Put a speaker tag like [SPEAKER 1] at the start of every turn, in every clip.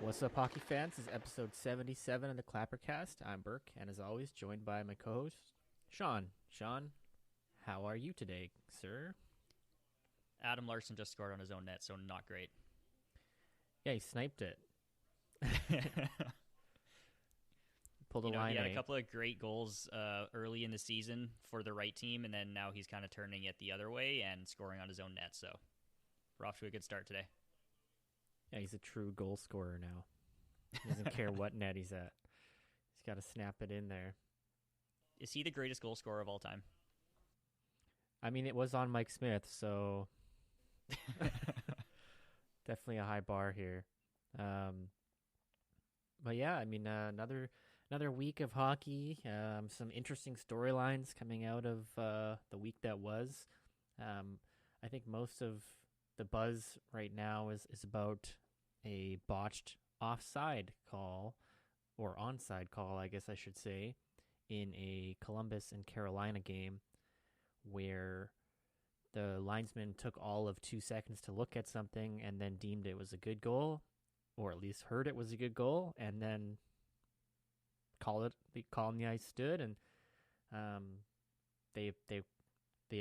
[SPEAKER 1] What's up, hockey fans? This is episode 77 of the Clappercast. I'm Burke, and as always, joined by my co-host, Sean. Sean, how are you today, sir?
[SPEAKER 2] Adam Larson just scored on his own net, so not great.
[SPEAKER 1] Yeah, he sniped it. Pulled a line.
[SPEAKER 2] He had a couple of great goals early in the season for the right team, and then now he's kind of turning it the other way and scoring on his own net, so we're off to a good start today.
[SPEAKER 1] Yeah, he's a true goal scorer now. He doesn't care what net he's at. He's got to snap it in there.
[SPEAKER 2] Is he the greatest goal scorer of all time?
[SPEAKER 1] I mean, it was on Mike Smith, so definitely a high bar here. But yeah, I mean, another week of hockey. Some interesting storylines coming out of the week that was. I think most of the buzz right now is about a botched offside call, or onside call, I guess I should say, in a Columbus and Carolina game where the linesman took all of 2 seconds to look at something and then deemed it was a good goal, or at least heard it was a good goal, and then the call on the ice stood, and they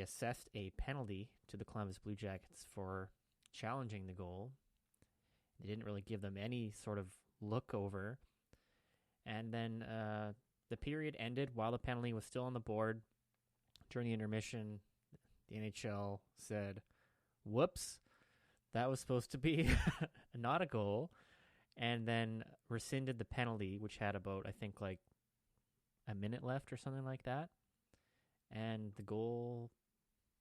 [SPEAKER 1] assessed a penalty to the Columbus Blue Jackets for challenging the goal. They didn't really give them any sort of look over. And then the period ended while the penalty was still on the board. During the intermission, the NHL said, whoops, that was supposed to be not a goal. And then rescinded the penalty, which had about, I think, like a minute left or something like that. And the goal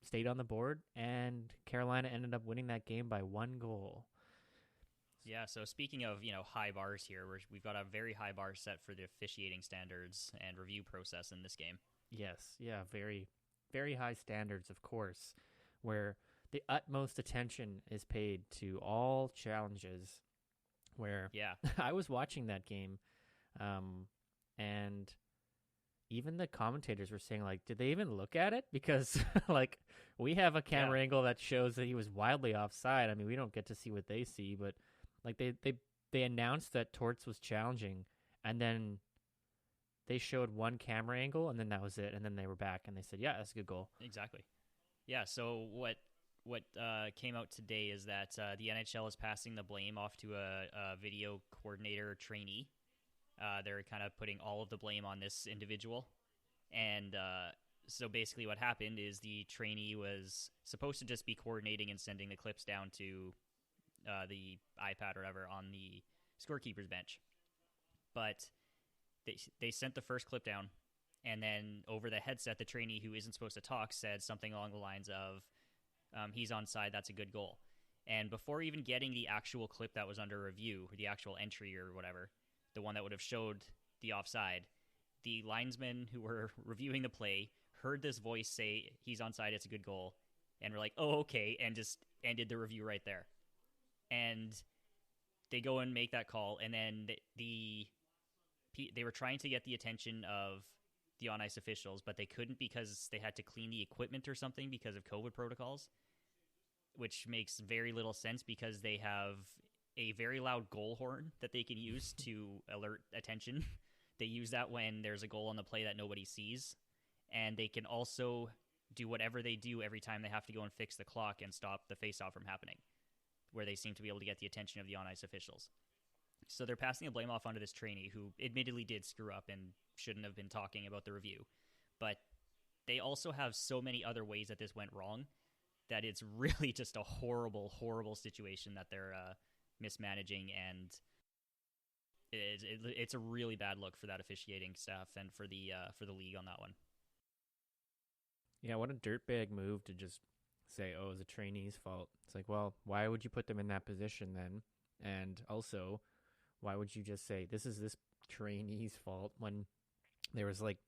[SPEAKER 1] stayed on the board, and Carolina ended up winning that game by 1 goal.
[SPEAKER 2] Yeah, so speaking of, high bars here, we've got a very high bar set for the officiating standards and review process in this game.
[SPEAKER 1] Yes, yeah, very, very high standards, of course, where the utmost attention is paid to all challenges, where I was watching that game, and even the commentators were saying, like, did they even look at it? Because, like, we have a camera angle that shows that he was wildly offside. I mean, we don't get to see what they see, but, like, they announced that Torts was challenging, and then they showed one camera angle, and then that was it, and then they were back, and they said, yeah, that's a good goal.
[SPEAKER 2] Exactly. Yeah, so what came out today is that the NHL is passing the blame off to a video coordinator trainee. They're kind of putting all of the blame on this individual. And so basically what happened is the trainee was supposed to just be coordinating and sending the clips down to the iPad or whatever on the scorekeeper's bench. But they sent the first clip down, and then over the headset, the trainee who isn't supposed to talk said something along the lines of, he's onside, that's a good goal. And before even getting the actual clip that was under review, or the actual entry or whatever, the one that would have showed the offside, the linesmen who were reviewing the play heard this voice say, he's onside, it's a good goal, and were like, oh, okay, and just ended the review right there. And they go and make that call, and then they were trying to get the attention of the on-ice officials, but they couldn't because they had to clean the equipment or something because of COVID protocols, which makes very little sense because they have a very loud goal horn that they can use to alert attention. They use that when there's a goal on the play that nobody sees. And they can also do whatever they do every time they have to go and fix the clock and stop the face-off from happening, where they seem to be able to get the attention of the on-ice officials. So they're passing the blame off onto this trainee who admittedly did screw up and shouldn't have been talking about the review. But they also have so many other ways that this went wrong that it's really just a horrible, horrible situation that they're mismanaging, and it's a really bad look for that officiating staff and for the league on that one.
[SPEAKER 1] Yeah, what a dirtbag move to just say, oh, it was a trainee's fault. It's like, well, why would you put them in that position then? And also, why would you just say, this is this trainee's fault, when there was like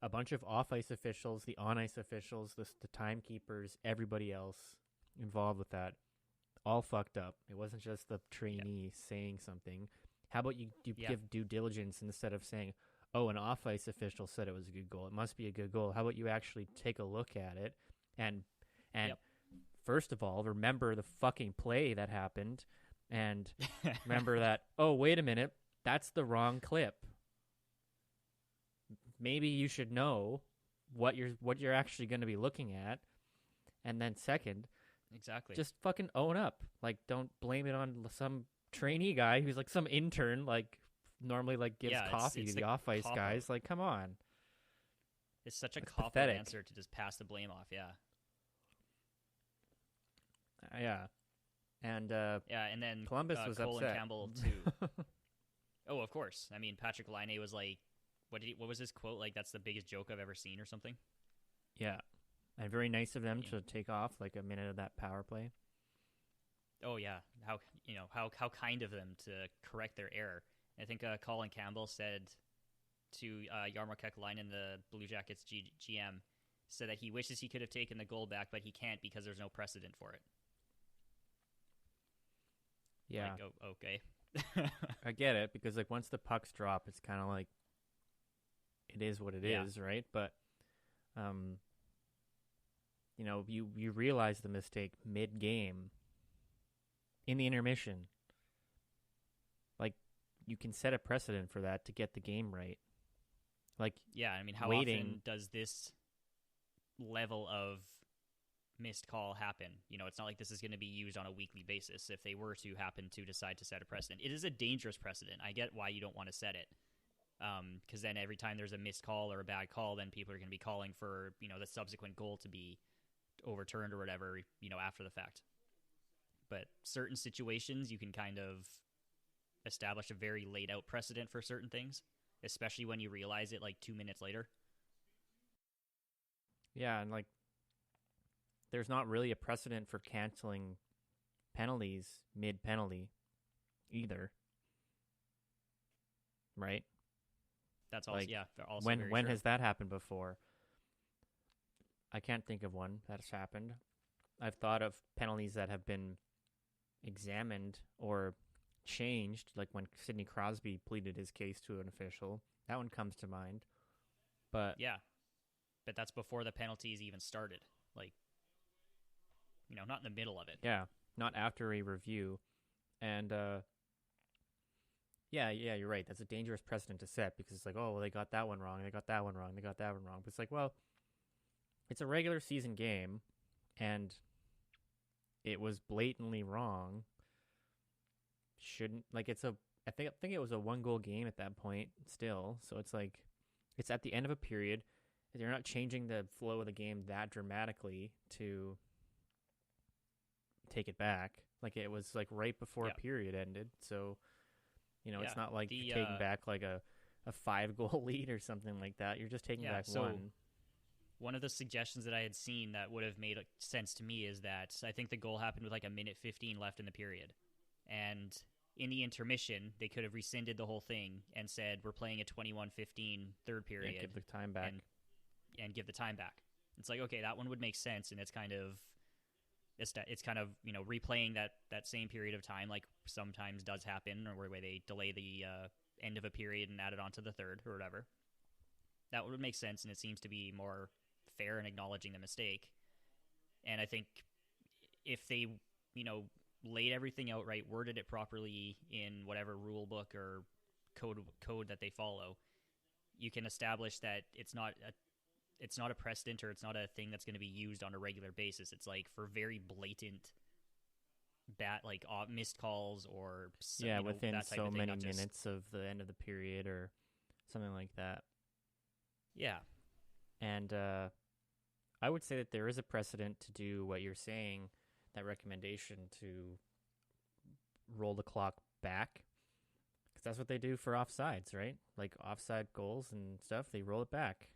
[SPEAKER 1] a bunch of off-ice officials, the on-ice officials, the timekeepers, everybody else involved with that, all fucked up. It wasn't just the trainee saying something. How about you give due diligence instead of saying, oh, an off-ice official said it was a good goal, it must be a good goal. How about you actually take a look at it and first of all, remember the fucking play that happened and remember that, oh, wait a minute, that's the wrong clip. Maybe you should know what you're actually going to be looking at. And then second,
[SPEAKER 2] exactly,
[SPEAKER 1] just fucking own up. Like, don't blame it on some trainee guy who's like some intern, like normally like gives coffee to the off ice guys. Like, come on.
[SPEAKER 2] It's such a cop-out answer to just pass the blame off. Yeah.
[SPEAKER 1] Yeah. And
[SPEAKER 2] and then
[SPEAKER 1] Columbus was
[SPEAKER 2] Colin
[SPEAKER 1] upset.
[SPEAKER 2] Campbell too. Oh, of course. I mean, Patrick Laine was like, what was his quote? Like, that's the biggest joke I've ever seen, or something.
[SPEAKER 1] Yeah, and very nice of them to take off like a minute of that power play.
[SPEAKER 2] Oh yeah, how kind of them to correct their error. I think Colin Campbell said to Jarmo Kekalainen, the Blue Jackets GM, said that he wishes he could have taken the goal back, but he can't because there's no precedent for it.
[SPEAKER 1] Yeah.
[SPEAKER 2] Like, oh, okay.
[SPEAKER 1] I get it, because like once the pucks drop, it's kind of like it is what it is, right? But you realize the mistake mid-game in the intermission. Like, you can set a precedent for that to get the game right. Like,
[SPEAKER 2] yeah, I mean, how often does this level of missed call happen? It's not like this is going to be used on a weekly basis. If they were to happen to decide to set a precedent, it is a dangerous precedent. I get why you don't want to set it, because then every time there's a missed call or a bad call, then people are going to be calling for the subsequent goal to be overturned or whatever after the fact. But certain situations, you can kind of establish a very laid out precedent for certain things, especially when you realize it like 2 minutes later.
[SPEAKER 1] Yeah, and like, there's not really a precedent for canceling penalties mid-penalty either. Right?
[SPEAKER 2] That's also, also
[SPEAKER 1] when
[SPEAKER 2] true.
[SPEAKER 1] has that happened before? I can't think of one that's happened. I've thought of penalties that have been examined or changed, like when Sidney Crosby pleaded his case to an official. That one comes to mind. But
[SPEAKER 2] yeah, but that's before the penalties even started. Like, not in the middle of it.
[SPEAKER 1] Yeah, not after a review. And yeah, you're right. That's a dangerous precedent to set, because it's like, oh, well, they got that one wrong, they got that one wrong, they got that one wrong. But it's like, well, it's a regular season game, and it was blatantly wrong. Shouldn't, like, I think it was a 1-goal game at that point still. So it's like, it's at the end of a period. They're not changing the flow of the game that dramatically to take it back. Like, it was like right before a period ended. So, it's not like you're taking back like a 5-goal lead or something like that. You're just taking back one.
[SPEAKER 2] One of the suggestions that I had seen that would have made sense to me is that I think the goal happened with like a minute 15 left in the period. And in the intermission, they could have rescinded the whole thing and said, we're playing a 21-15 third period.
[SPEAKER 1] Yeah, give the time back.
[SPEAKER 2] And give the time back. It's like, okay, that one would make sense, and it's kind of replaying that same period of time, like sometimes does happen, or where they delay the end of a period and add it onto the third or whatever. That would make sense, and it seems to be more fair in acknowledging the mistake. And I think if they, laid everything out right, worded it properly in whatever rule book or code that they follow, you can establish that it's not a precedent, or it's not a thing that's going to be used on a regular basis. It's like for very blatant missed calls, or
[SPEAKER 1] within
[SPEAKER 2] that type
[SPEAKER 1] so
[SPEAKER 2] of thing,
[SPEAKER 1] many minutes of the end of the period or something like that.
[SPEAKER 2] Yeah.
[SPEAKER 1] And I would say that there is a precedent to do what you're saying, that recommendation to roll the clock back, because that's what they do for offsides, right? Like offside goals and stuff, they roll it back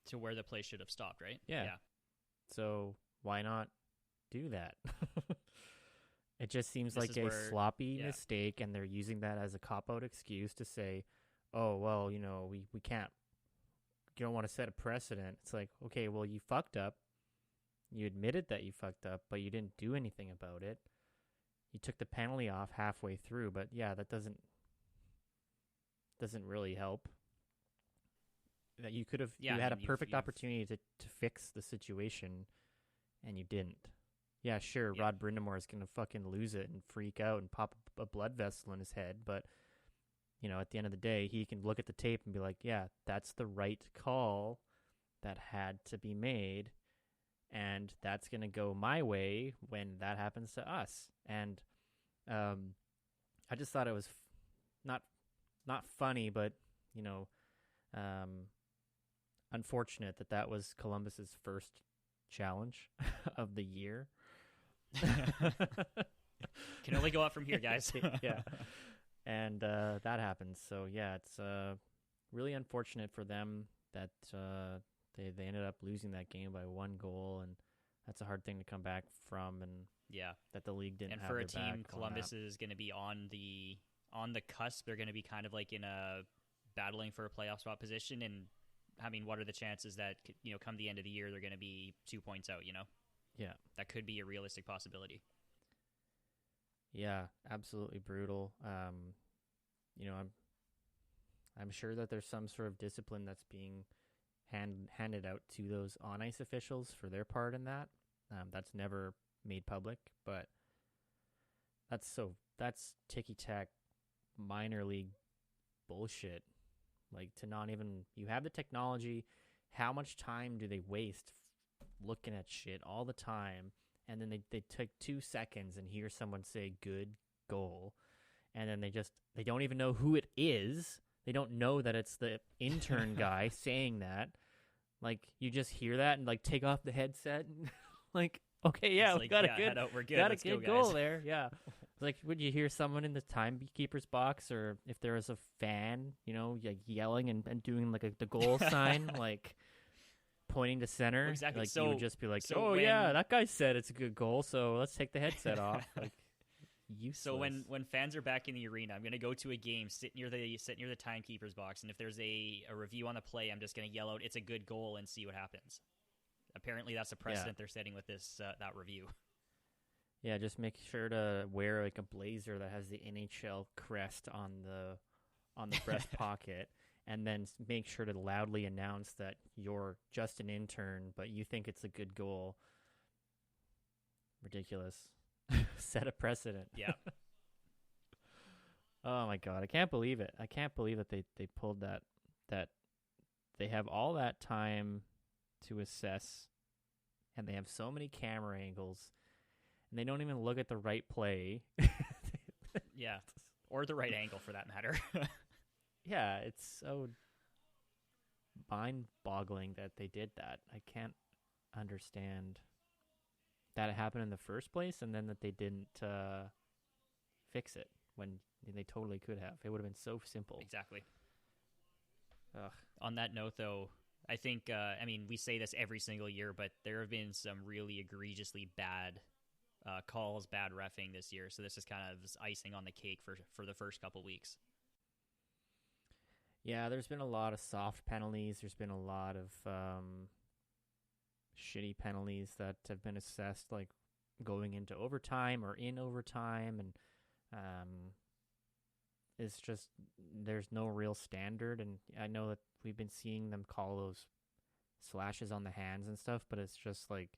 [SPEAKER 2] to where the play should have stopped, right?
[SPEAKER 1] Yeah. So why not do that? It just seems like a sloppy mistake, and they're using that as a cop-out excuse to say, oh, well, we can't, you don't want to set a precedent. It's like, okay, well, you fucked up. You admitted that you fucked up, but you didn't do anything about it. You took the penalty off halfway through, but yeah, that doesn't really help. That you could have, you had a perfect opportunity to fix the situation, and you didn't. yeah, sure,
[SPEAKER 2] Yeah.
[SPEAKER 1] Rod Brindamore is going to fucking lose it and freak out and pop a blood vessel in his head. But, at the end of the day, he can look at the tape and be like, yeah, that's the right call that had to be made. And that's going to go my way when that happens to us. And I just thought it was not not funny, but, you know, um, unfortunate that was Columbus's first challenge of the year.
[SPEAKER 2] Can only go up from here, guys.
[SPEAKER 1] Yeah. And that happens. So, yeah, it's really unfortunate for them that they ended up losing that game by 1 goal. And that's a hard thing to come back from. And
[SPEAKER 2] Yeah.
[SPEAKER 1] that the league didn't
[SPEAKER 2] And
[SPEAKER 1] have
[SPEAKER 2] for
[SPEAKER 1] their
[SPEAKER 2] a team,
[SPEAKER 1] back
[SPEAKER 2] Columbus is going to be on the cusp. They're going to be kind of like in a battling for a playoff spot position. And I mean, what are the chances that, come the end of the year, they're going to be 2 points out,
[SPEAKER 1] Yeah.
[SPEAKER 2] That could be a realistic possibility.
[SPEAKER 1] Yeah, absolutely brutal. I'm sure that there's some sort of discipline that's being handed out to those on ice officials for their part in that. That's never made public, but that's ticky tack minor league bullshit. Like, to not even, you have the technology. How much time do they waste looking at shit all the time? And then they take 2 seconds and hear someone say good goal. And then they don't even know who it is. They don't know that it's the intern guy saying that. Like, you just hear that and like take off the headset and like, okay, yeah, we got a good,
[SPEAKER 2] we're good.
[SPEAKER 1] got a
[SPEAKER 2] Let's
[SPEAKER 1] good
[SPEAKER 2] go,
[SPEAKER 1] goal
[SPEAKER 2] guys.
[SPEAKER 1] there. Yeah. Like, would you hear someone in the timekeeper's box, or if there was a fan, like yelling and doing like the goal sign, like pointing to center,
[SPEAKER 2] Exactly.
[SPEAKER 1] like
[SPEAKER 2] So-
[SPEAKER 1] you would just be like,
[SPEAKER 2] so
[SPEAKER 1] oh
[SPEAKER 2] when-
[SPEAKER 1] yeah, that guy said it's a good goal, so let's take the headset off. Like, useless.
[SPEAKER 2] So when fans are back in the arena, I'm going to go to a game, sit near the timekeeper's box, and if there's a review on the play, I'm just going to yell out, "It's a good goal," and see what happens. Apparently, that's a precedent they're setting with this that review.
[SPEAKER 1] Yeah, just make sure to wear like a blazer that has the NHL crest on the breast pocket, and then make sure to loudly announce that you're just an intern, but you think it's a good goal. Ridiculous. Set a precedent.
[SPEAKER 2] Yeah.
[SPEAKER 1] Oh my god, I can't believe it. I can't believe that they pulled that they have all that time to assess, and they have so many camera angles, and they don't even look at the right play.
[SPEAKER 2] Yeah. Or the right angle, for that matter.
[SPEAKER 1] Yeah, it's so mind-boggling that they did that. I can't understand that it happened in the first place, and then that they didn't fix it when they totally could have. It would have been so simple.
[SPEAKER 2] Exactly.
[SPEAKER 1] Ugh.
[SPEAKER 2] On that note, though, I think, we say this every single year, but there have been some really egregiously bad calls, bad reffing this year. So this is kind of icing on the cake for the first couple weeks.
[SPEAKER 1] Yeah, there's been a lot of soft penalties. There's been a lot of shitty penalties that have been assessed, like going into overtime or in overtime, and it's just there's no real standard. And I know that we've been seeing them call those slashes on the hands and stuff, but it's just like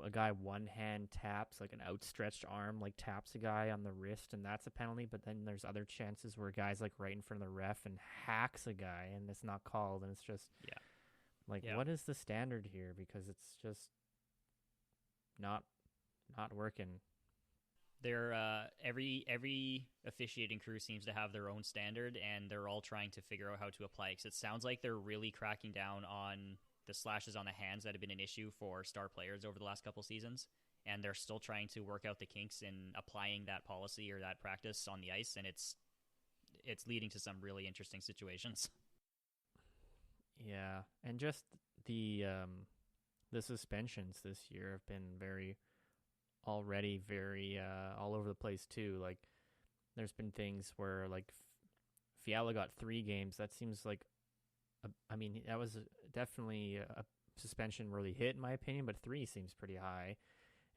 [SPEAKER 1] a guy one hand taps, like an outstretched arm, like taps a guy on the wrist, and that's a penalty. But then there's other chances where a guy's like right in front of the ref and hacks a guy, and it's not called, and it's just what is the standard here? Because it's just not working.
[SPEAKER 2] They're every officiating crew seems to have their own standard, and they're all trying to figure out how to apply it. 'Cause it sounds like they're really cracking down on the slashes on the hands that have been an issue for star players over the last couple seasons, and they're still trying to work out the kinks in applying that policy or that practice on the ice, and it's leading to some really interesting situations.
[SPEAKER 1] Yeah, and just the suspensions this year have been very all over the place too. Like, there's been things where like Fiala got 3 games. That seems like that was definitely a suspension really hit in my opinion, but 3 seems pretty high.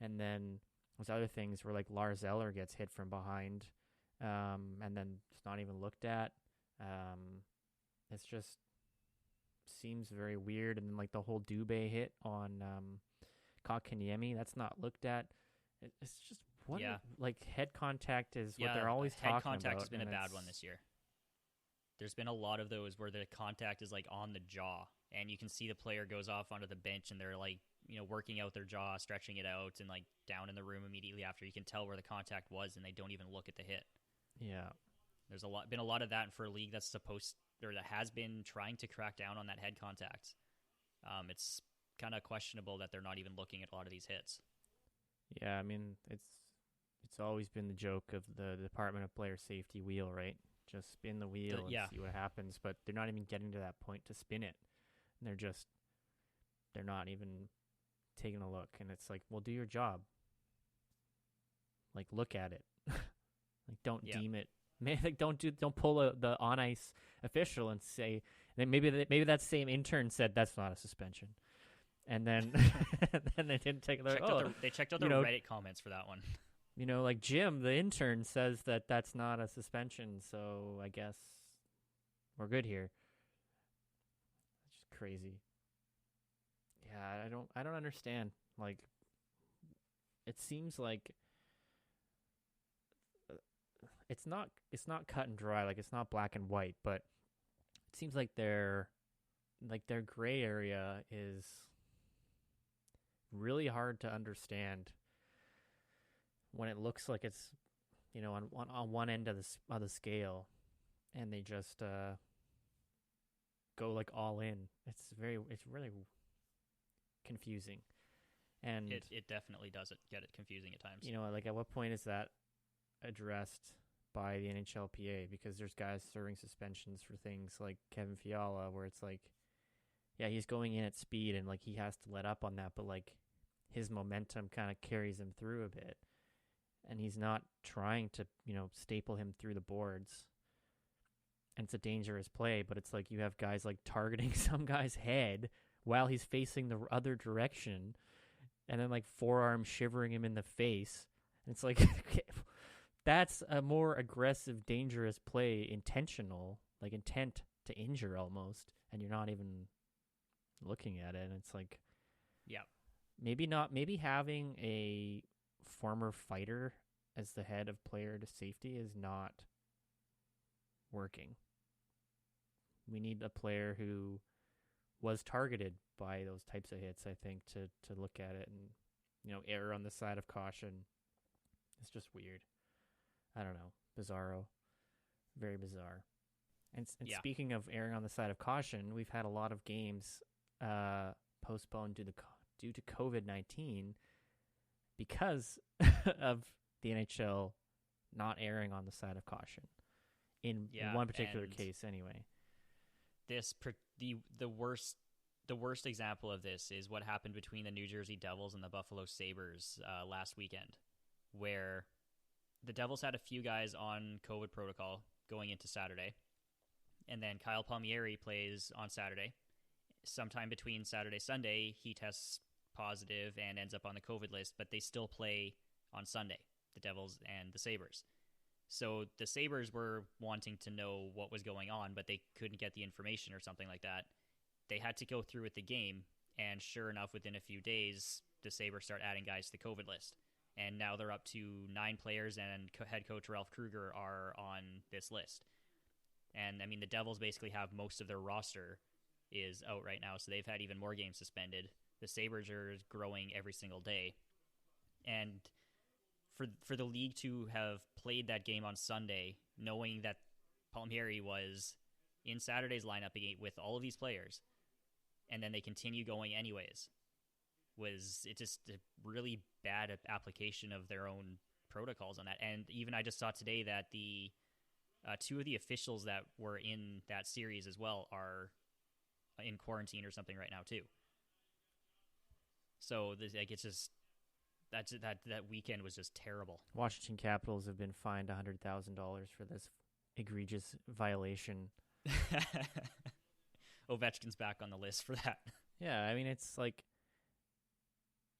[SPEAKER 1] And then there's other things where like Lars Eller gets hit from behind, and then it's not even looked at. It's just seems very weird. And then like the whole Dubé hit on Kotkaniemi. That's not looked at. It's just what
[SPEAKER 2] Yeah.
[SPEAKER 1] like head contact is what
[SPEAKER 2] Yeah,
[SPEAKER 1] they're always
[SPEAKER 2] head
[SPEAKER 1] talking
[SPEAKER 2] contact
[SPEAKER 1] about.
[SPEAKER 2] has been a
[SPEAKER 1] and
[SPEAKER 2] bad one this year. There's been a lot of those where the contact is like on the jaw, and you can see the player goes off onto the bench, and they're like, working out their jaw, stretching it out, and like down in the room immediately after. You can tell where the contact was, and they don't even look at the hit.
[SPEAKER 1] Yeah.
[SPEAKER 2] There's been a lot of that for a league that has been trying to crack down on that head contact. It's kind of questionable that they're not even looking at a lot of these hits.
[SPEAKER 1] Yeah, I mean, it's always been the joke of the Department of Player Safety wheel, right? Just spin the wheel and see what happens, but they're not even getting to that point to spin it. And they're not even taking a look, and it's like, well, do your job. Like, look at it. Like, don't deem it. Like, don't pull the on ice official and say, then maybe that same intern said that's not a suspension, and then then they didn't take it.
[SPEAKER 2] They checked out the Reddit comments for that one.
[SPEAKER 1] Like Jim, the intern, says that that's not a suspension, so I guess we're good here. It's just crazy. Yeah, I don't understand. Like, it seems like it's not cut and dry. Like, it's not black and white, but it seems like their gray area is really hard to understand when it looks like it's on one end of the scale, and they just go like all in. It's really confusing, and
[SPEAKER 2] it definitely does get it confusing at times.
[SPEAKER 1] Like, at what point is that addressed by the NHLPA? Because there's guys serving suspensions for things like Kevin Fiala, where it's like, yeah, he's going in at speed and like he has to let up on that, but like his momentum kind of carries him through a bit, and he's not trying to staple him through the boards. And it's a dangerous play, but it's like you have guys like targeting some guy's head while he's facing the other direction, and then like forearm shivering him in the face. And it's like, that's a more aggressive, dangerous play, intentional, like intent to injure almost, and you're not even looking at it. And it's like,
[SPEAKER 2] yeah,
[SPEAKER 1] maybe having a former fighter as the head of player to safety is not working. We need a player who was targeted by those types of hits, I think, to look at it and err on the side of caution. It's just weird. I don't know. Bizarro. Very bizarre. And speaking of erring on the side of caution, we've had a lot of games postponed due to COVID-19 because of the NHL not erring on the side of caution. In one particular case, anyway.
[SPEAKER 2] The worst example of this is what happened between the New Jersey Devils and the Buffalo Sabres last weekend, where the Devils had a few guys on COVID protocol going into Saturday, and then Kyle Palmieri plays on Saturday. Sometime between Saturday Sunday, he tests positive and ends up on the COVID list, but they still play on Sunday, the Devils and the Sabres. So the Sabres were wanting to know what was going on, but they couldn't get the information or something like that. They had to go through with the game, and sure enough, within a few days, the Sabres start adding guys to the COVID list. And now they're up to 9 players, and head coach Ralph Kruger are on this list. And, I mean, the Devils basically have most of their roster is out right now, so they've had even more games suspended. The Sabres are growing every single day. And for the league to have played that game on Sunday, knowing that Palmieri was in Saturday's lineup with all of these players, and then they continue going anyways, was it just a really bad application of their own protocols on that. And even I just saw today that the 2 of the officials that were in that series as well are in quarantine or something right now too. So it's just that weekend was just terrible.
[SPEAKER 1] Washington Capitals have been fined $100,000 for this egregious violation.
[SPEAKER 2] Ovechkin's back on the list for that.
[SPEAKER 1] Yeah, I mean, it's like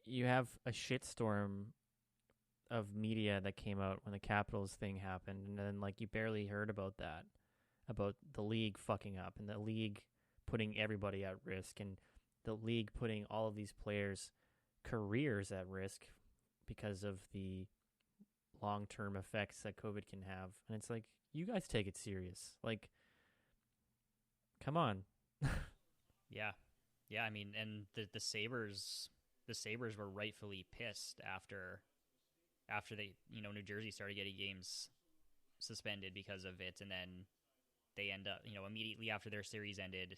[SPEAKER 1] you have a shitstorm of media that came out when the Capitals thing happened, and then like you barely heard about that, about the league fucking up and the league putting everybody at risk and the league putting all of these players careers at risk because of the long-term effects that COVID can have. And it's like, you guys take it serious. Like, come on.
[SPEAKER 2] Yeah. Yeah, I mean, and the Sabres were rightfully pissed after they, New Jersey started getting games suspended because of it, and then they end up, immediately after their series ended,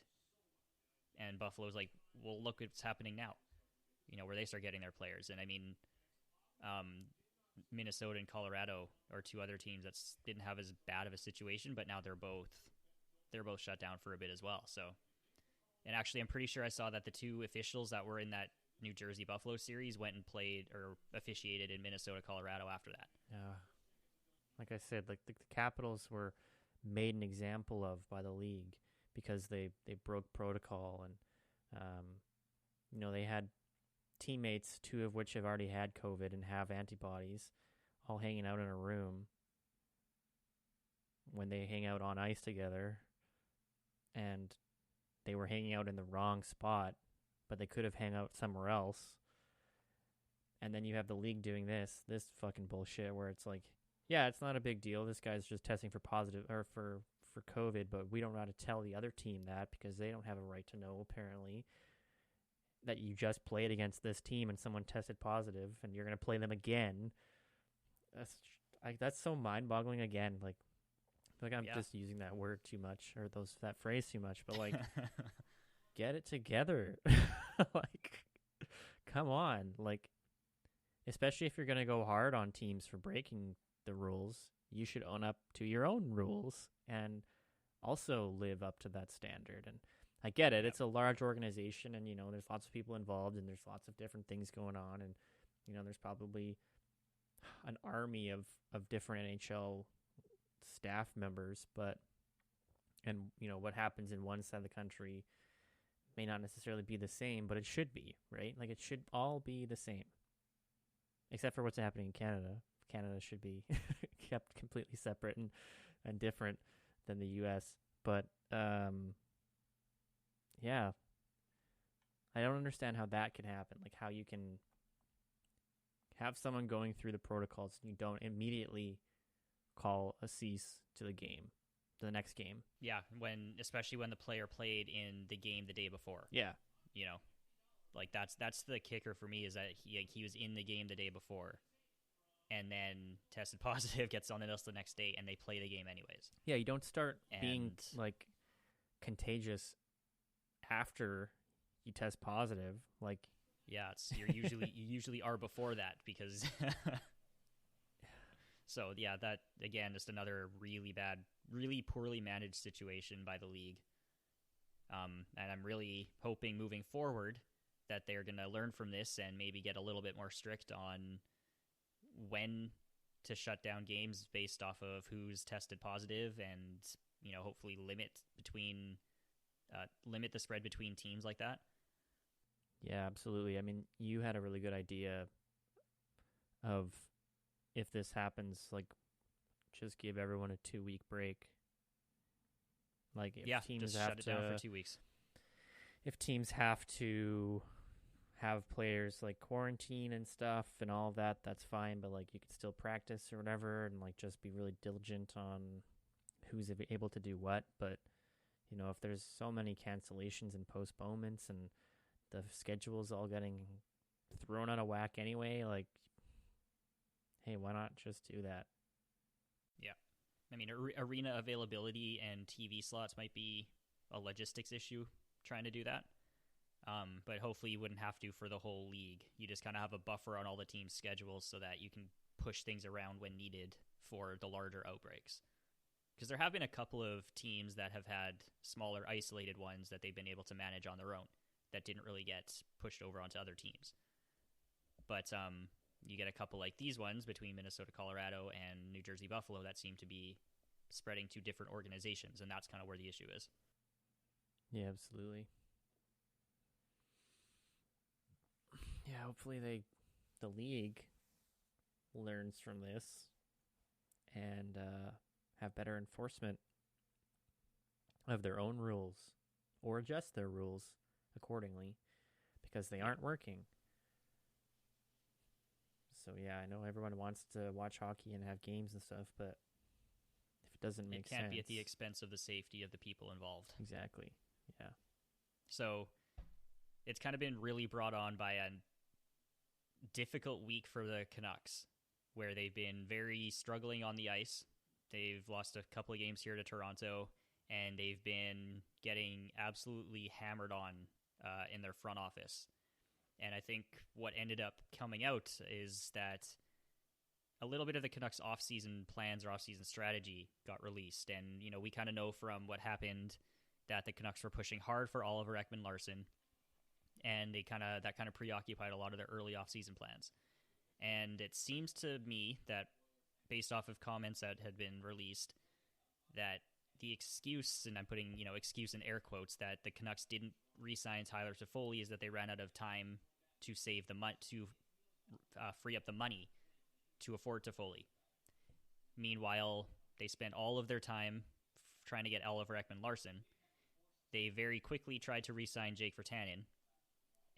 [SPEAKER 2] and Buffalo's like, well, look what's happening now, where they start getting their players. And I mean, Minnesota and Colorado are two other teams that didn't have as bad of a situation, but now they're both shut down for a bit as well. So, and actually, I'm pretty sure I saw that the two officials that were in that New Jersey Buffalo series went and played or officiated in Minnesota, Colorado after that.
[SPEAKER 1] Yeah. Like I said, like the Capitals were made an example of by the league because they broke protocol, and they had teammates, two of which have already had COVID and have antibodies, all hanging out in a room when they hang out on ice together, and they were hanging out in the wrong spot, but they could have hung out somewhere else. And then you have the league doing this fucking bullshit where it's like, yeah, it's not a big deal. This guy's just testing for positive or for COVID, but we don't know how to tell the other team that because they don't have a right to know, apparently, that you just played against this team and someone tested positive and you're going to play them again. That's so mind-boggling again. Like I'm just using that word too much or that phrase too much, but like, get it together. Like, come on. Like, especially if you're going to go hard on teams for breaking the rules, you should own up to your own rules and also live up to that standard. And I get it. Yep. It's a large organization and, there's lots of people involved and there's lots of different things going on. And, there's probably an army of different NHL staff members, and what happens in one side of the country may not necessarily be the same, but it should be, right? Like, it should all be the same. Except for what's happening in Canada. Canada should be kept completely separate and different than the U.S. But, yeah. I don't understand how that can happen. Like, how you can have someone going through the protocols and you don't immediately call a cease to the next game.
[SPEAKER 2] Yeah, especially when the player played in the game the day before.
[SPEAKER 1] Yeah.
[SPEAKER 2] Like that's the kicker for me is that he was in the game the day before and then tested positive, gets on the list the next day, and they play the game anyways.
[SPEAKER 1] Yeah, you don't start being like contagious after you test positive. Like,
[SPEAKER 2] yeah, you usually are before that because so yeah, that again just another really bad, really poorly managed situation by the league. And I'm really hoping moving forward that they're going to learn from this and maybe get a little bit more strict on when to shut down games based off of who's tested positive and, hopefully limit the spread between teams like that.
[SPEAKER 1] Yeah, absolutely. I mean, you had a really good idea of if this happens, like, just give everyone a 2-week break. Like, if teams
[SPEAKER 2] just shut it down for 2 weeks.
[SPEAKER 1] If teams have to have players like quarantine and stuff and all of that, that's fine. But like, you could still practice or whatever, and like just be really diligent on who's able to do what. But if there's so many cancellations and postponements and the schedule's all getting thrown out of whack anyway, like, hey, why not just do that?
[SPEAKER 2] Yeah. I mean, arena availability and TV slots might be a logistics issue trying to do that. But hopefully you wouldn't have to for the whole league. You just kind of have a buffer on all the teams' schedules so that you can push things around when needed for the larger outbreaks. Because there have been a couple of teams that have had smaller isolated ones that they've been able to manage on their own that didn't really get pushed over onto other teams. But you get a couple like these ones between Minnesota, Colorado, and New Jersey, Buffalo that seem to be spreading to different organizations, and that's kind of where the issue is.
[SPEAKER 1] Yeah, absolutely. Yeah, hopefully the league learns from this and have better enforcement of their own rules or adjust their rules accordingly because they aren't working. So yeah, I know everyone wants to watch hockey and have games and stuff, but if it doesn't make
[SPEAKER 2] It can't
[SPEAKER 1] sense,
[SPEAKER 2] be at the expense of the safety of the people involved.
[SPEAKER 1] exactly. Yeah.
[SPEAKER 2] So it's kind of been really brought on by a difficult week for the Canucks, where they've been very struggling on the ice. They've lost a couple of games here to Toronto, and they've been getting absolutely hammered on in their front office. And I think what ended up coming out is that a little bit of the Canucks off-season plans or off-season strategy got released. And, we kind of know from what happened that the Canucks were pushing hard for Oliver Ekman-Larsson, and that kind of preoccupied a lot of their early off-season plans. And it seems to me that, based off of comments that had been released, that the excuse, and I'm putting excuse in air quotes, that the Canucks didn't re-sign Tyler Toffoli is that they ran out of time to save the free up the money to afford Toffoli. Meanwhile, they spent all of their time trying to get Oliver Ekman-Larsson. They very quickly tried to re-sign Jake Virtanen,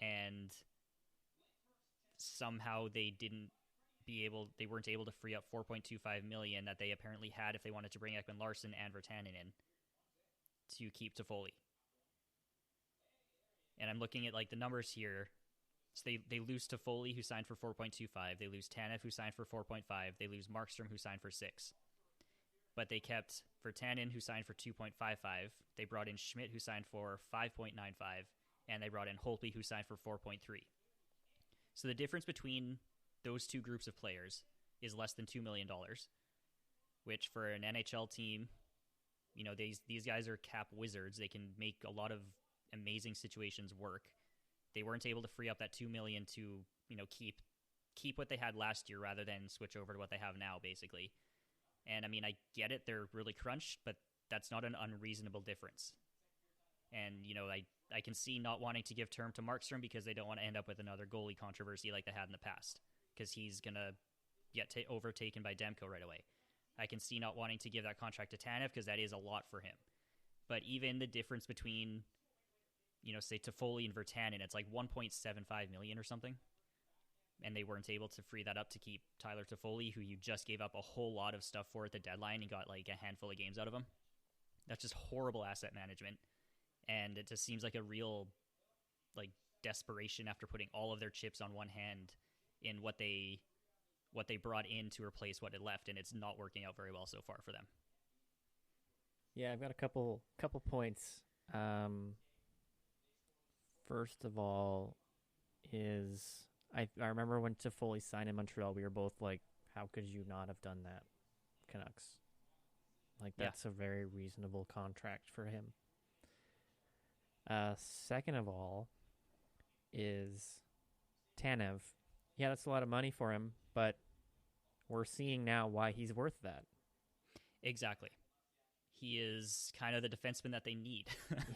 [SPEAKER 2] and somehow they weren't able to free up $4.25 million that they apparently had if they wanted to bring Ekman-Larsson and Virtanen in to keep Toffoli. And I'm looking at the numbers here. So they lose Toffoli, who signed for 4.25. They lose Tanev, who signed for 4.5. They lose Markstrom, who signed for 6. But they kept Virtanen, who signed for 2.55. They brought in Schmidt, who signed for 5.95. And they brought in Holtby, who signed for 4.3. So the difference between those two groups of players is less than $2 million, which for an NHL team, these guys are cap wizards. They can make a lot of amazing situations work. They weren't able to free up that $2 million to, keep what they had last year rather than switch over to what they have now, basically. And I get it, they're really crunched, but that's not an unreasonable difference. And, I can see not wanting to give term to Markstrom because they don't want to end up with another goalie controversy like they had in the past, because he's going to get overtaken by Demko right away. I can see not wanting to give that contract to Tanev because that is a lot for him. But even the difference between, say Toffoli and Virtanen, it's like $1.75 million or something. And they weren't able to free that up to keep Tyler Toffoli, who you just gave up a whole lot of stuff for at the deadline and got a handful of games out of him. That's just horrible asset management. And it just seems like a real desperation after putting all of their chips on one hand in what they brought in to replace what had left, and it's not working out very well so far for them.
[SPEAKER 1] Yeah, I've got a couple points. First of all, is I remember when Toffoli signed in Montreal, we were both like, how could you not have done that, Canucks? That's a very reasonable contract for him. Second of all is Tanev. Yeah, that's a lot of money for him, but we're seeing now why he's worth that.
[SPEAKER 2] Exactly. He is kind of the defenseman that they need.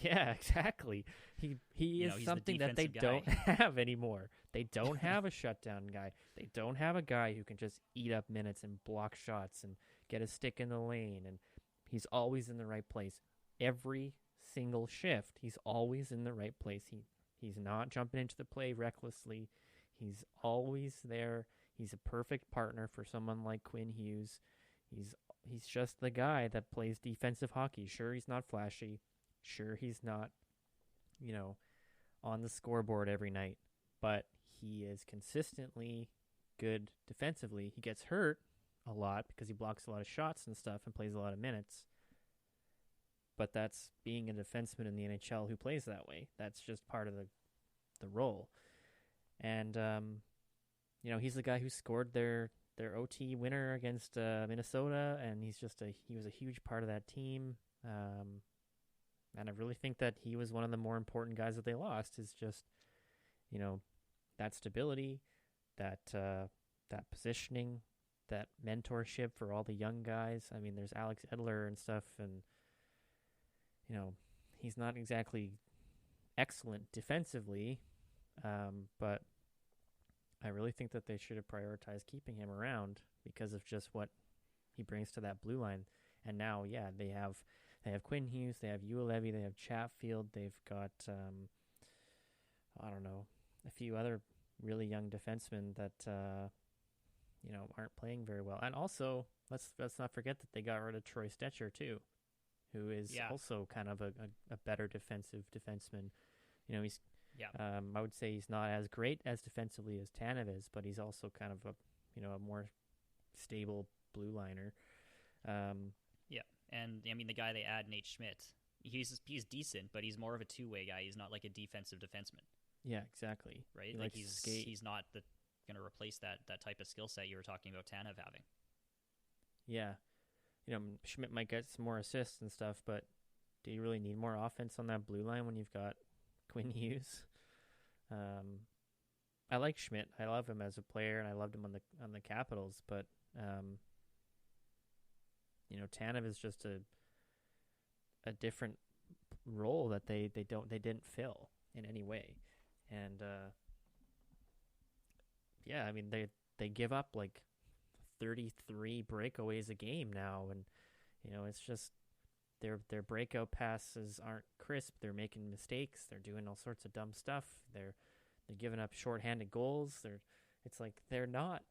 [SPEAKER 1] Yeah, exactly. He is something that they don't have anymore. They don't have a shutdown guy. They don't have a guy who can just eat up minutes and block shots and get a stick in the lane, and he's always in the right place. Every single shift, he's always in the right place. He's not jumping into the play recklessly. He's always there. He's a perfect partner for someone like Quinn Hughes. He's just the guy that plays defensive hockey. Sure, he's not flashy. Sure, he's not, on the scoreboard every night. But he is consistently good defensively. He gets hurt a lot because he blocks a lot of shots and stuff and plays a lot of minutes. But that's being a defenseman in the NHL who plays that way. That's just part of the role. And, he's the guy who scored their OT winner against Minnesota, and he was a huge part of that team. And I really think that he was one of the more important guys that they lost, is just, that stability, that positioning, that mentorship for all the young guys. There's Alex Edler and stuff, and, he's not exactly excellent defensively, but I really think that they should have prioritized keeping him around because of just what he brings to that blue line. And now, yeah, they have Quinn Hughes, they have Ulevi, they have Chatfield, they've got a few other really young defensemen that aren't playing very well. And also, let's not forget that they got rid of Troy Stetcher too, who is
[SPEAKER 2] Yeah,
[SPEAKER 1] also kind of a better defensive defenseman. He's
[SPEAKER 2] yeah,
[SPEAKER 1] I would say he's not as great as defensively as Tanev is, but he's also kind of a more stable blue liner. Um,
[SPEAKER 2] yeah. And I mean, the guy they add, Nate Schmidt, he's decent, but he's more of a two-way guy. He's not like a defensive defenseman,
[SPEAKER 1] yeah, exactly.
[SPEAKER 2] right?
[SPEAKER 1] He
[SPEAKER 2] Like
[SPEAKER 1] likes to skate.
[SPEAKER 2] he's not going to replace that type of skill set you were talking about Tanev having.
[SPEAKER 1] Yeah, Schmidt might get some more assists and stuff, but do you really need more offense on that blue line when you've got Quinn Hughes? I like Schmidt. I love him as a player, and I loved him on the Capitals. But Tanev is just a different role that they didn't fill in any way, and yeah, I mean they give up like 33 breakaways a game now, and it's just their breakout passes aren't crisp. They're making mistakes. They're doing all sorts of dumb stuff. They're giving up shorthanded goals. It's like they're not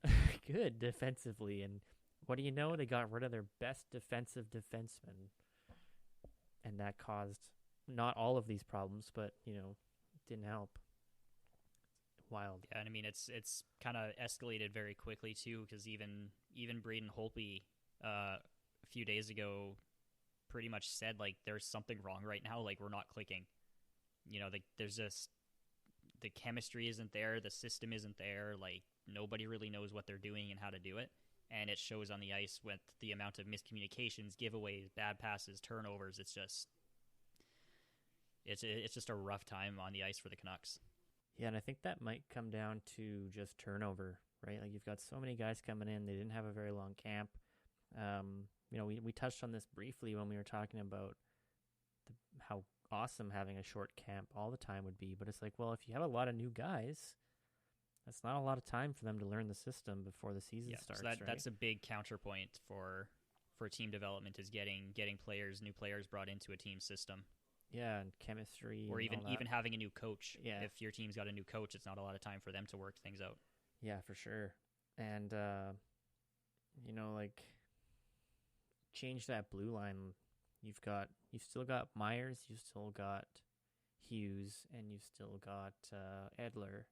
[SPEAKER 1] good defensively. And what do you know? They got rid of their best defensive defenseman, and that caused not all of these problems, but didn't help. Wild.
[SPEAKER 2] Yeah, and I mean it's kind of escalated very quickly too, because even Braden Holtby a few days ago pretty much said like there's something wrong right now, like we're not clicking. There's just the chemistry isn't there, the system isn't there, like nobody really knows what they're doing and how to do it, and it shows on the ice with the amount of miscommunications, giveaways, bad passes, turnovers. It's just a rough time on the ice for the Canucks.
[SPEAKER 1] Yeah, and I think that might come down to just turnover, right? Like you've got so many guys coming in, they didn't have a very long camp. We touched on this briefly when we were talking about how awesome having a short camp all the time would be, but it's like, well, if you have a lot of new guys, that's not a lot of time for them to learn the system before the season starts.
[SPEAKER 2] So
[SPEAKER 1] right?
[SPEAKER 2] that's a big counterpoint for team development, is getting new players brought into a team system.
[SPEAKER 1] Yeah, and chemistry,
[SPEAKER 2] or
[SPEAKER 1] and
[SPEAKER 2] even having a new coach.
[SPEAKER 1] Yeah.
[SPEAKER 2] If your team's got a new coach, it's not a lot of time for them to work things out.
[SPEAKER 1] Yeah, for sure. And like change that blue line. You've still got Myers, you've still got Hughes, and you've still got Edler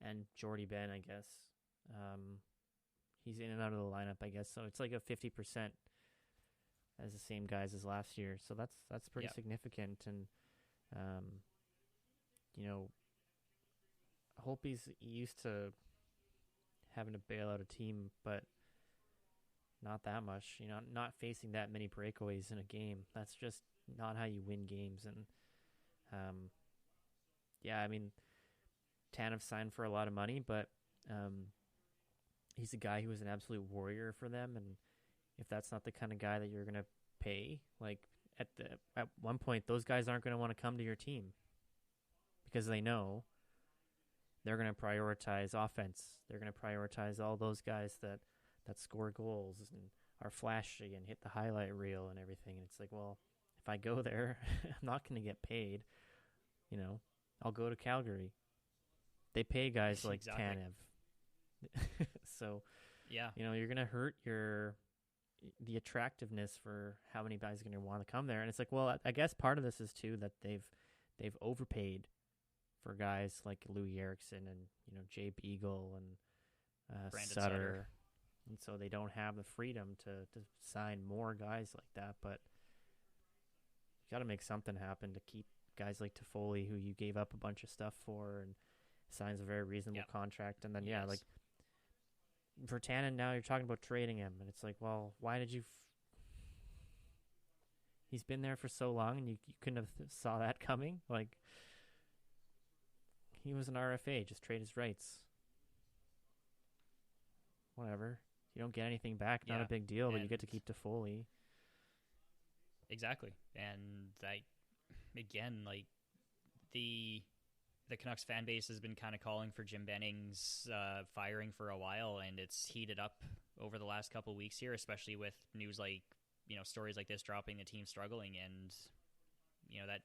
[SPEAKER 1] and Jordy Ben, I guess. He's in and out of the lineup, I guess. So it's like a 50% as the same guys as last year. So that's pretty significant. And Holtby's used to having to bail out a team, but not that much. Not facing that many breakaways in a game. That's just not how you win games. And I mean, Tanev signed for a lot of money, but he's a guy who was an absolute warrior for them. And if that's not the kind of guy that you're going to pay, like at one point, those guys aren't going to want to come to your team because they know they're going to prioritize offense. They're going to prioritize all those guys that score goals and are flashy and hit the highlight reel and everything. And it's like, well, if I go there, I'm not going to get paid. I'll go to Calgary. They pay guys like Tanev. So,
[SPEAKER 2] yeah,
[SPEAKER 1] you're going to hurt the attractiveness for how many guys are going to want to come there. And it's like, well, I guess part of this is too that they've overpaid for guys like Louis Eriksson and Jay Beagle and Sutter. And so they don't have the freedom to sign more guys like that. But you got to make something happen to keep guys like Toffoli, who you gave up a bunch of stuff for, and signs a very reasonable contract. And then, like Virtanen, now you're talking about trading him. And it's like, well, why did you... He's been there for so long, and you couldn't have saw that coming? Like, he was an RFA. Just trade his rights. Whatever. You don't get anything back. Not a big deal, but you get to keep Toffoli.
[SPEAKER 2] Exactly. And again, like the Canucks fan base has been kind of calling for Jim Benning's firing for a while, and it's heated up over the last couple of weeks here, especially with news like, stories like this dropping, the team struggling, and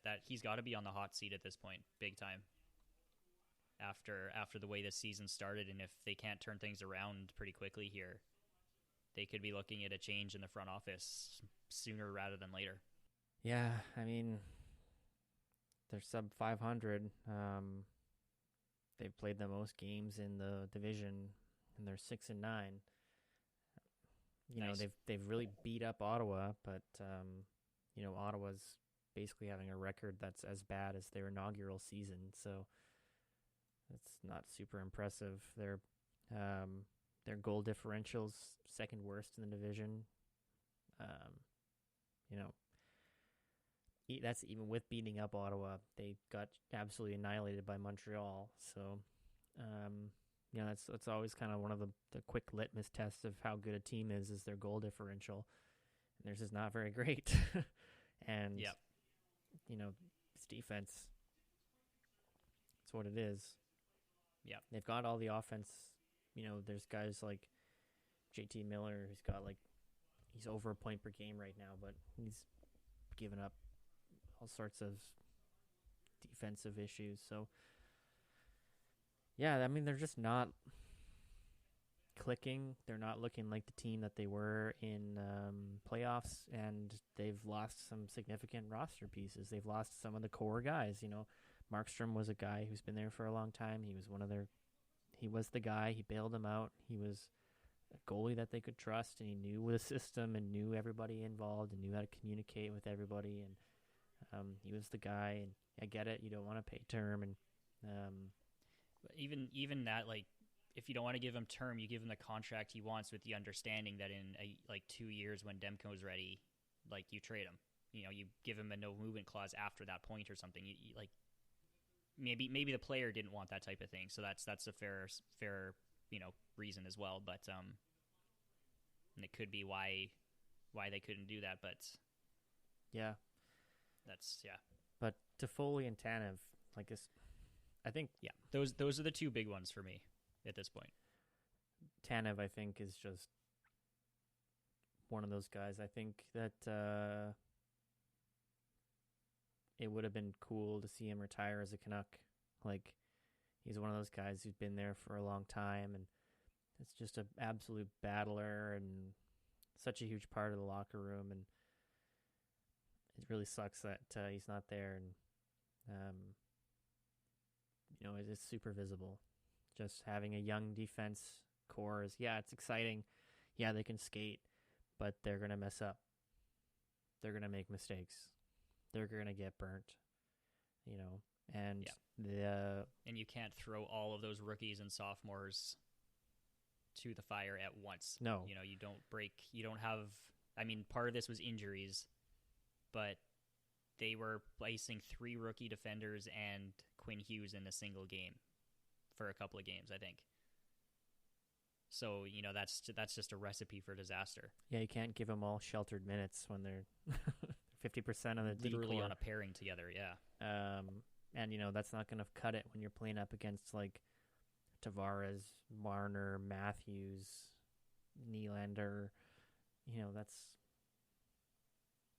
[SPEAKER 2] that he's got to be on the hot seat at this point, big time. after the way this season started, and if they can't turn things around pretty quickly here, they could be looking at a change in the front office sooner rather than later.
[SPEAKER 1] Yeah, I mean, they're sub 500. They've played the most games in the division, and they're 6-9. You know, they've really beat up Ottawa, but you know, Ottawa's basically having a record that's as bad as their inaugural season, so it's not super impressive. Their goal differential's second worst in the division. You know, that's even with beating up Ottawa. They got absolutely annihilated by Montreal. So, you know, that's always kind of one of the quick litmus tests of how good a team is their goal differential. And theirs is not very great. And, you know, it's defense. That's what it is.
[SPEAKER 2] Yeah.
[SPEAKER 1] They've got all the offense. You know, there's guys like JT Miller who's got he's over a point per game right now, but he's given up all sorts of defensive issues. So, yeah, I mean, they're just not clicking. They're not looking like the team that they were in playoffs, and they've lost some significant roster pieces. They've lost some of the core guys. You know, Markstrom was a guy who's been there for a long time. He was the guy. He bailed them out. He was a goalie that they could trust, and he knew the system and knew everybody involved and knew how to communicate with everybody. And he was the guy. And I get it. You don't want to pay term, and
[SPEAKER 2] even that, if you don't want to give him term, you give him the contract he wants with the understanding that in 2 years when Demko's ready, you trade him. You know, you give him a no movement clause after that point or something. You maybe the player didn't want that type of thing, so that's a fair reason as well. But and it could be why they couldn't do that. But
[SPEAKER 1] yeah,
[SPEAKER 2] that's
[SPEAKER 1] But Toffoli and Tanev, I think
[SPEAKER 2] those are the two big ones for me at this point.
[SPEAKER 1] Tanev, I think, is just one of those guys. I think that it would have been cool to see him retire as a Canuck. He's one of those guys who's been there for a long time, and it's just an absolute battler and such a huge part of the locker room. And it really sucks that he's not there. And you know, it's super visible. Just having a young defense core is, it's exciting. Yeah, they can skate, but they're going to mess up. They're going to make mistakes. They're going to get burnt, you know, and
[SPEAKER 2] and you can't throw all of those rookies and sophomores to the fire at once.
[SPEAKER 1] No.
[SPEAKER 2] You know, you don't have, part of this was injuries, but they were placing 3 rookie defenders and Quinn Hughes in a single game for a couple of games, I think. So, you know, that's just a recipe for disaster.
[SPEAKER 1] Yeah, you can't give them all sheltered minutes when they're 50% of the
[SPEAKER 2] literally
[SPEAKER 1] D-core.
[SPEAKER 2] on a pairing together, yeah.
[SPEAKER 1] And, you know, that's not going to cut it when you're playing up against, Tavares, Marner, Matthews, Nylander. You know,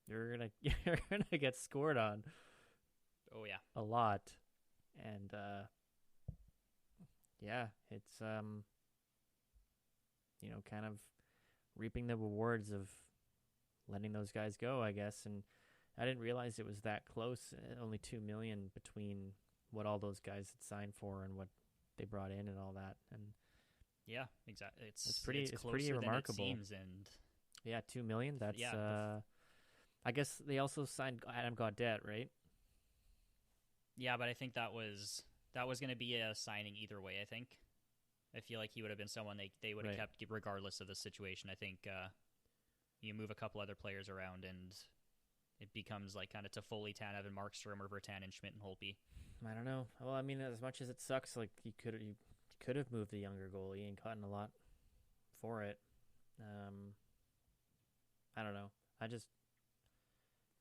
[SPEAKER 1] you're gonna get scored on.
[SPEAKER 2] Oh yeah,
[SPEAKER 1] a lot, and it's you know, kind of reaping the rewards of letting those guys go, I guess. And I didn't realize it was that close. Only $2 million between what all those guys had signed for and what they brought in and all that. And
[SPEAKER 2] yeah, exactly. It's
[SPEAKER 1] pretty remarkable.
[SPEAKER 2] Than it seems, and
[SPEAKER 1] yeah, $2 million. That's I guess they also signed Adam Gaudette, right?
[SPEAKER 2] Yeah, but I think that was going to be a signing either way. I feel like he would have been someone they would have kept regardless of the situation. I think you move a couple other players around and it becomes kind of Toffoli, Tanev, and Markstrom, or Virtanen, Schmidt, and Holtby.
[SPEAKER 1] I don't know. Well, as much as it sucks, you could have moved the younger goalie and gotten a lot for it. I don't know.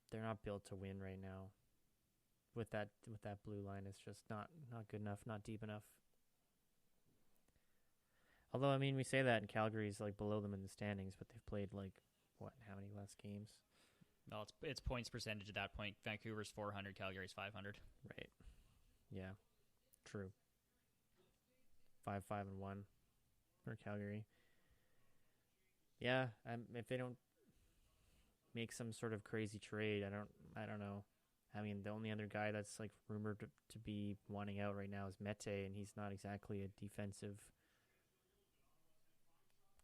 [SPEAKER 1] They're not built to win right now. With that blue line, it's just not good enough, not deep enough. Although, we say that, and Calgary's below them in the standings, but they've played how many less games?
[SPEAKER 2] Well, it's points percentage at that point. Vancouver's 400, Calgary's 500.
[SPEAKER 1] Right. Yeah. True. 5-5-1 for Calgary. Yeah, if they don't make some sort of crazy trade, I don't know. I mean, the only other guy that's like rumored to be wanting out right now is Mete, and he's not exactly a defensive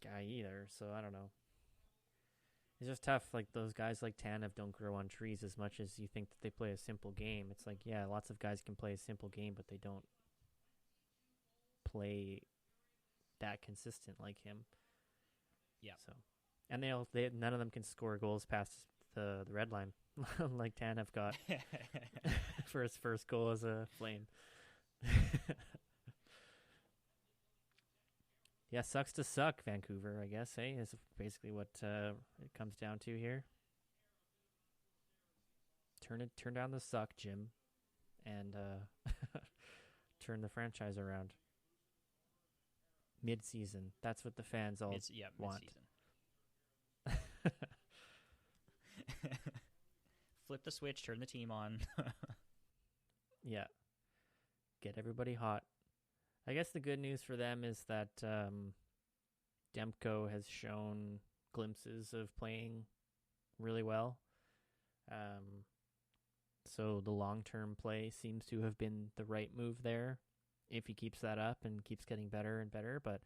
[SPEAKER 1] guy either. So I don't know. It's just tough. Like those guys like Tanev don't grow on trees as much as you think that they play a simple game. It's like, yeah, lots of guys can play a simple game, but they don't play that consistent like him.
[SPEAKER 2] Yeah.
[SPEAKER 1] So, and they none of them can score goals past the red line, like Tanev got for his first goal as a Flame. Yeah, sucks to suck, Vancouver, I guess, hey, is basically what it comes down to here. Turn down the suck, Jim, and turn the franchise around. Mid-season, that's what the fans all want.
[SPEAKER 2] Mid-season. Flip the switch, turn the team on.
[SPEAKER 1] Yeah. Get everybody hot. I guess the good news for them is that Demko has shown glimpses of playing really well. So the long-term play seems to have been the right move there if he keeps that up and keeps getting better and better. But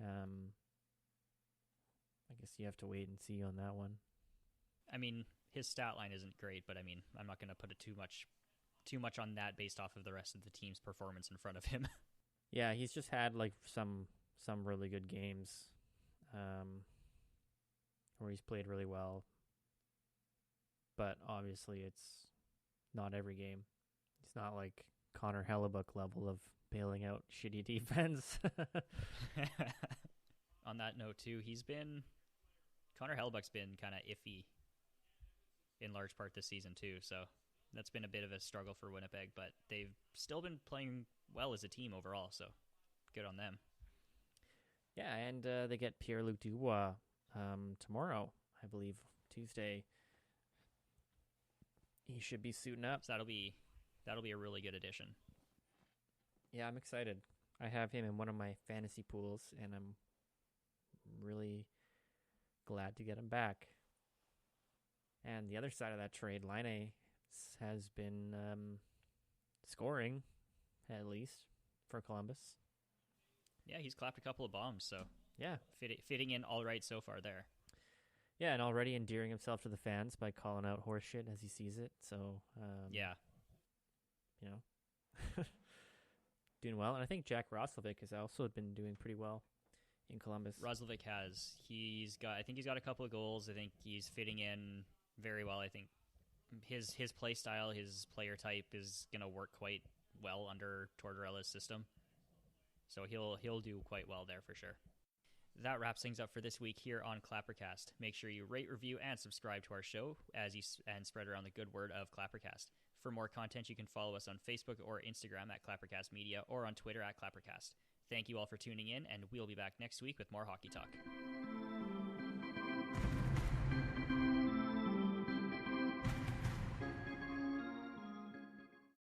[SPEAKER 1] I guess you have to wait and see on that one.
[SPEAKER 2] I mean, his stat line isn't great, but I mean, I'm not going to put it too much on that based off of the rest of the team's performance in front of him.
[SPEAKER 1] Yeah, he's just had like some really good games where he's played really well. But obviously it's not every game. It's not like Connor Hellebuck level of bailing out shitty defense.
[SPEAKER 2] On that note too, Connor Hellebuck's been kind of iffy in large part this season too, so that's been a bit of a struggle for Winnipeg, but they've still been playing well as a team overall, so good on them.
[SPEAKER 1] Yeah, and they get Pierre-Luc Dubois tomorrow, I believe, Tuesday. He should be suiting up.
[SPEAKER 2] So that'll be a really good addition.
[SPEAKER 1] Yeah, I'm excited. I have him in one of my fantasy pools, and I'm really glad to get him back. And the other side of that trade, Laine has been scoring, at least, for Columbus.
[SPEAKER 2] Yeah, he's clapped a couple of bombs, so
[SPEAKER 1] yeah,
[SPEAKER 2] fitting in all right so far there.
[SPEAKER 1] Yeah, and already endearing himself to the fans by calling out horseshit as he sees it. So,
[SPEAKER 2] yeah,
[SPEAKER 1] you know, doing well. And I think Jack Roslovic has also been doing pretty well in Columbus.
[SPEAKER 2] Roslovic has. I think he's got a couple of goals. I think he's fitting in very well. I think his play style, his player type is going to work quite well under Tortorella's system. So he'll do quite well there for sure. That wraps things up for this week here on Clappercast. Make sure you rate, review, and subscribe to our show and spread around the good word of Clappercast. For more content, you can follow us on Facebook or Instagram at Clappercast Media or on Twitter at Clappercast. Thank you all for tuning in, and we'll be back next week with more hockey talk.